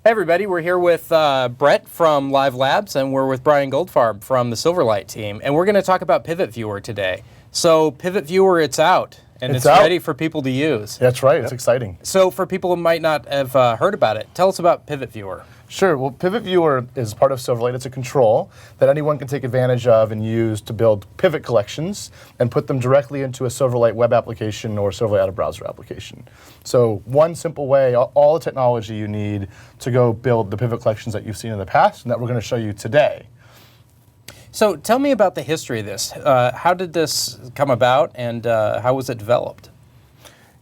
Hey everybody, we're here with Brett from Live Labs, and we're with Brian Goldfarb from the Silverlight team, and we're going to talk about PivotViewer today. So PivotViewer, it's out, and it's ready for people to use. That's right, it's exciting. So for people who might not have heard about it, tell us about PivotViewer. Sure, well PivotViewer is part of Silverlight. It's a control that anyone can take advantage of and use to build pivot collections and put them directly into a Silverlight web application or Silverlight out of browser application. So one simple way, all the technology you need to go build the pivot collections that you've seen in the past and that we're going to show you today. So tell me about the history of this. How did this come about, and how was it developed?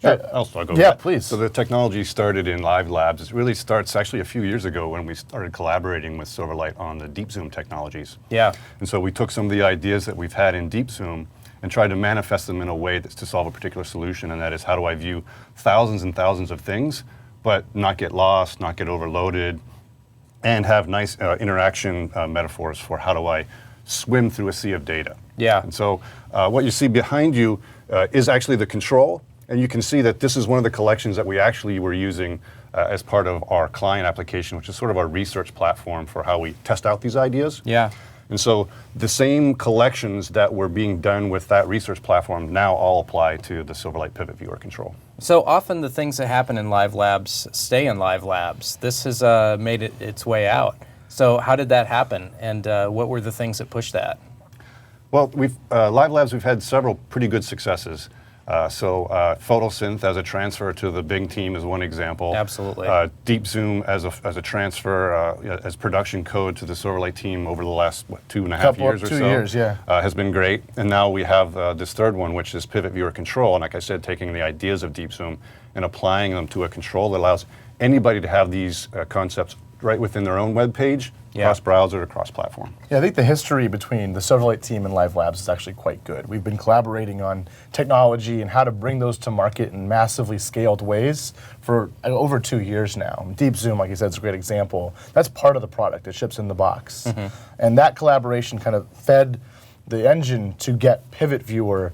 I'll start. Yeah, please. So the technology started in Live Labs. It really starts actually a few years ago when we started collaborating with Silverlight on the Deep Zoom technologies. Yeah. And so we took some of the ideas that we've had in Deep Zoom and tried to manifest them in a way that's to solve a particular solution, and that is, how do I view thousands and thousands of things, but not get lost, not get overloaded, and have nice interaction metaphors for how do I swim through a sea of data. Yeah. And so what you see behind you is actually the control. And you can see that this is one of the collections that we actually were using as part of our client application, which is sort of our research platform for how we test out these ideas. Yeah. And so the same collections that were being done with that research platform now all apply to the Silverlight PivotViewer control. So often the things that happen in Live Labs stay in Live Labs. This has made it its way out. So how did that happen, and what were the things that pushed that? Well, Live Labs, we've had several pretty good successes. Photosynth as a transfer to the Bing team is one example. Absolutely. Deep Zoom as a transfer as production code to the Silverlight team over the last 2.5 years or so. 2 years, yeah. Has been great. And now we have this third one, which is PivotViewer Control. And like I said, taking the ideas of Deep Zoom and applying them to a control that allows anybody to have these concepts right within their own web page, cross-browser, cross-platform. Yeah, I think the history between the Silverlight team and Live Labs is actually quite good. We've been collaborating on technology and how to bring those to market in massively scaled ways for over 2 years now. Deep Zoom, like you said, is a great example. That's part of the product. It ships in the box. Mm-hmm. And that collaboration kind of fed the engine to get PivotViewer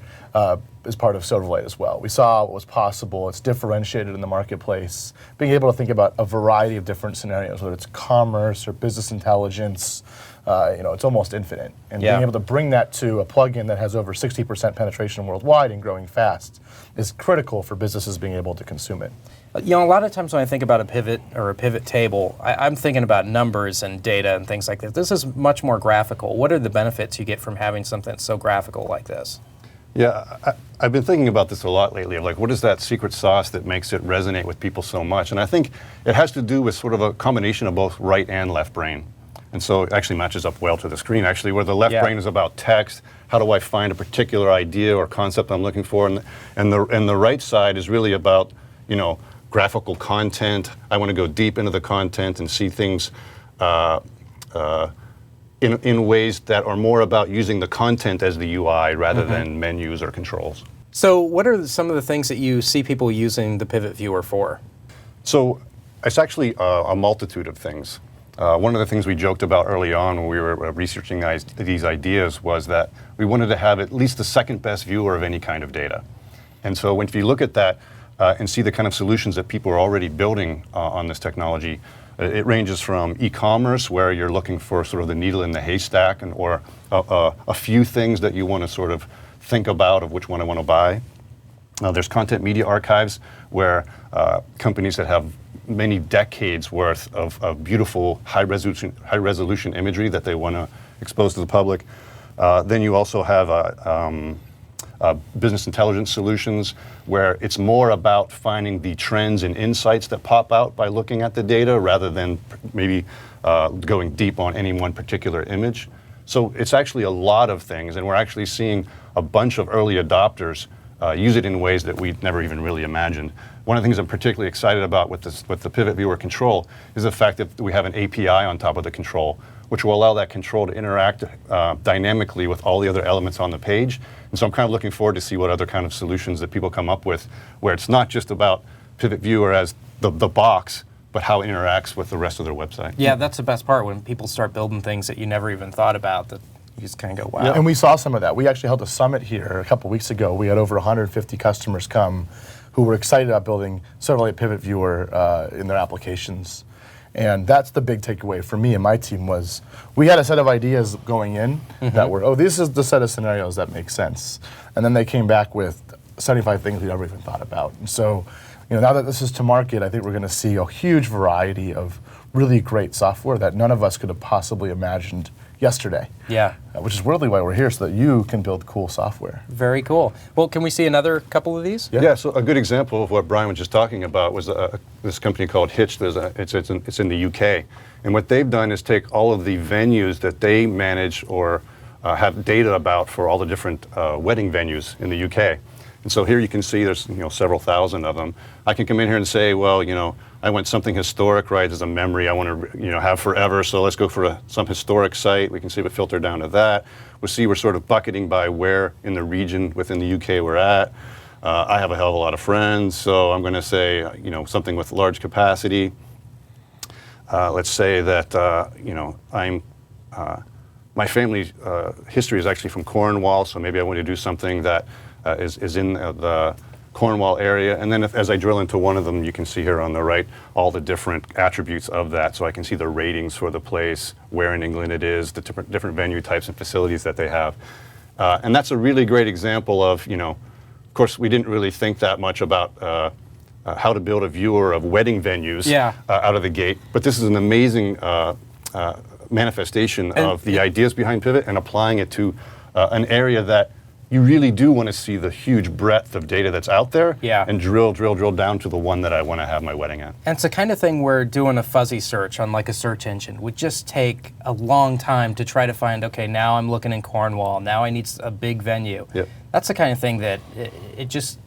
as part of Silverlight as well. We saw what was possible. It's differentiated in the marketplace. Being able to think about a variety of different scenarios, whether it's commerce or business intelligence, it's almost infinite. And being able to bring that to a plugin that has over 60% penetration worldwide and growing fast is critical for businesses being able to consume it. You know, a lot of times when I think about a pivot or a pivot table, I'm thinking about numbers and data and things like that. This is much more graphical. What are the benefits you get from having something that's so graphical like this? Yeah, I've been thinking about this a lot lately, of like, what is that secret sauce that makes it resonate with people so much? And I think it has to do with sort of a combination of both right and left brain. And so it actually matches up well to the screen, actually, where the left brain is about text. How do I find a particular idea or concept I'm looking for? And the right side is really about, graphical content. I want to go deep into the content and see things in ways that are more about using the content as the UI rather than menus or controls. So what are some of the things that you see people using the PivotViewer for? So it's actually a multitude of things. One of the things we joked about early on when we were researching these ideas was that we wanted to have at least the second best viewer of any kind of data. And so if you look at that and see the kind of solutions that people are already building on this technology, it ranges from e-commerce, where you're looking for sort of the needle in the haystack, or a few things that you want to sort of think about of which one I want to buy. There's content media archives, where companies that have many decades worth of beautiful high resolution imagery that they want to expose to the public. Then you also have business intelligence solutions, where it's more about finding the trends and insights that pop out by looking at the data rather than maybe going deep on any one particular image. So it's actually a lot of things, and we're actually seeing a bunch of early adopters use it in ways that we'd never even really imagined. One of the things I'm particularly excited about with the PivotViewer control is the fact that we have an API on top of the control, which will allow that control to interact dynamically with all the other elements on the page. And so I'm kind of looking forward to see what other kind of solutions that people come up with, where it's not just about PivotViewer as the box, but how it interacts with the rest of their website. Yeah, that's the best part, when people start building things that you never even thought about, that you just kind of go, wow. Yeah, and we saw some of that. We actually held a summit here a couple weeks ago. We had over 150 customers come who were excited about building Silverlight PivotViewer in their applications. And that's the big takeaway for me and my team was we had a set of ideas going in that were, this is the set of scenarios that make sense. And then they came back with 75 things we never even thought about. And so, now that this is to market, I think we're going to see a huge variety of really great software that none of us could have possibly imagined yesterday. Yeah. Which is really why we're here, so that you can build cool software. Very cool. Well, can we see another couple of these? Yeah, so a good example of what Brian was just talking about was this company called Hitch. It's in the UK. And what they've done is take all of the venues that they manage or have data about for all the different wedding venues in the UK. And so here you can see there's several thousand of them. I can come in here and say, well, I want something historic, right, as a memory I want to have forever, so let's go for some historic site. We can see it filter down to that. We'll see we're sort of bucketing by where in the region within the UK we're at. I have a hell of a lot of friends, so I'm going to say, something with large capacity. Let's say that, my family history is actually from Cornwall, so maybe I want to do something that is in the Cornwall area. And then as I drill into one of them, you can see here on the right all the different attributes of that. So I can see the ratings for the place, where in England it is, the different venue types and facilities that they have. And that's a really great example of, of course, we didn't really think that much about how to build a viewer of wedding venues out of the gate. But this is an amazing manifestation of the ideas behind Pivot and applying it to an area that you really do want to see the huge breadth of data that's out there and drill down to the one that I want to have my wedding at. And it's the kind of thing where doing a fuzzy search on like a search engine would just take a long time to try to find, okay, now I'm looking in Cornwall, now I need a big venue. Yep. That's the kind of thing that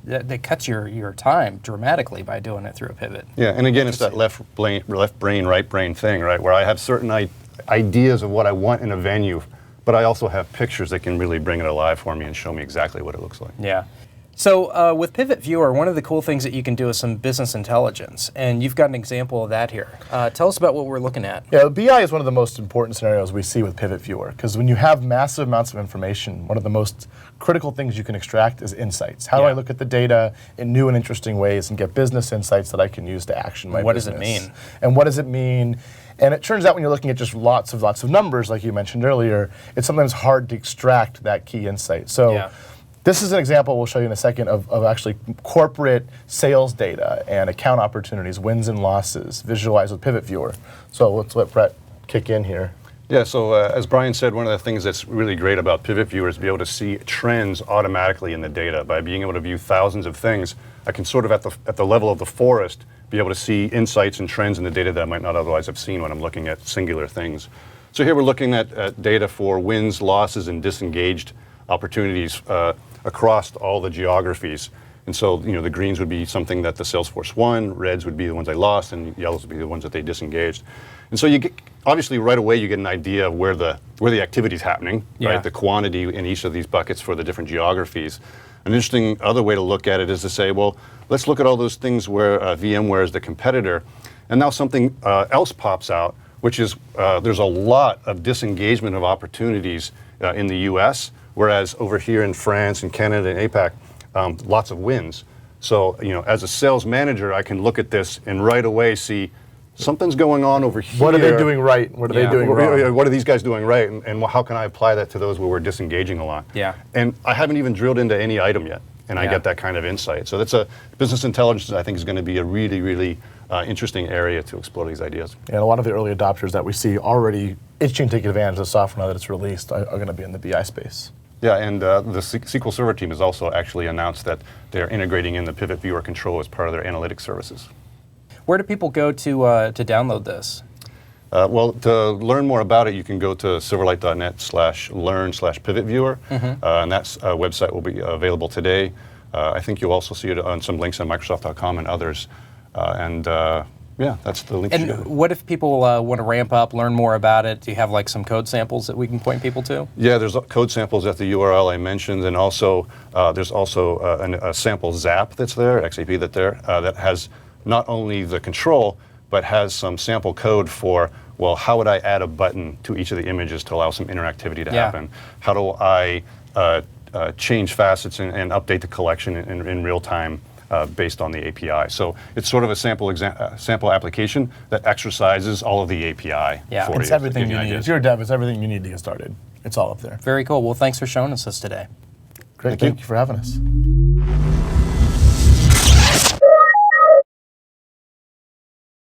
that cuts your time dramatically by doing it through a pivot. Yeah, and again, it's that left brain, right brain thing, right? Where I have certain ideas of what I want in a venue, but I also have pictures that can really bring it alive for me and show me exactly what it looks like. Yeah. So with PivotViewer, one of the cool things that you can do is some business intelligence, and you've got an example of that here. Tell us about what we're looking at. Yeah, BI is one of the most important scenarios we see with PivotViewer, because when you have massive amounts of information, one of the most critical things you can extract is insights. How do I look at the data in new and interesting ways and get business insights that I can use to action my business? What does it mean? And what does it mean? And it turns out when you're looking at just lots of numbers, like you mentioned earlier, it's sometimes hard to extract that key insight. So this is an example we'll show you in a second of actually corporate sales data and account opportunities, wins and losses, visualized with PivotViewer. So let's let Brett kick in here. Yeah, so as Brian said, one of the things that's really great about PivotViewer is to be able to see trends automatically in the data. By being able to view thousands of things, I can sort of at the level of the forest be able to see insights and trends in the data that I might not otherwise have seen when I'm looking at singular things. So here we're looking at data for wins, losses, and disengaged opportunities across all the geographies. And so, the greens would be something that the sales force won, reds would be the ones they lost, and yellows would be the ones that they disengaged. And so you get, obviously right away you get an idea of where the activity is happening, right? The quantity in each of these buckets for the different geographies. An interesting other way to look at it is to say, well, let's look at all those things where VMware is the competitor, and now something else pops out, which is there's a lot of disengagement of opportunities in the US, whereas over here in France and Canada and APAC, lots of wins. So, as a sales manager, I can look at this and right away see something's going on over here. What are they doing right? What are they doing wrong? What are these guys doing right? And how can I apply that to those where we're disengaging a lot? Yeah. And I haven't even drilled into any item yet, and I get that kind of insight. So that's a business intelligence, I think, is going to be a really, really interesting area to explore these ideas. And a lot of the early adopters that we see already itching to take advantage of the software now that it's released are going to be in the BI space. Yeah, and the SQL Server team has also actually announced that they're integrating in the PivotViewer control as part of their analytics services. Where do people go to download this? Well, to learn more about it, you can go to silverlight.net/learn/PivotViewer, and that website will be available today. I think you'll also see it on some links on Microsoft.com and others. Yeah, that's the link. And what if people want to ramp up, learn more about it? Do you have like some code samples that we can point people to? Yeah, there's code samples at the URL I mentioned, and also there's also a sample ZAP that's there, XAP that has not only the control, but has some sample code for, well, how would I add a button to each of the images to allow some interactivity to happen? How do I change facets and update the collection in real time? based on the API. So it's sort of a sample application that exercises all of the API for you. It's everything Give you need. ideas. If you're a dev, it's everything you need to get started. It's all up there. Very cool. Well, thanks for showing us this today. Great. Thank you for having us.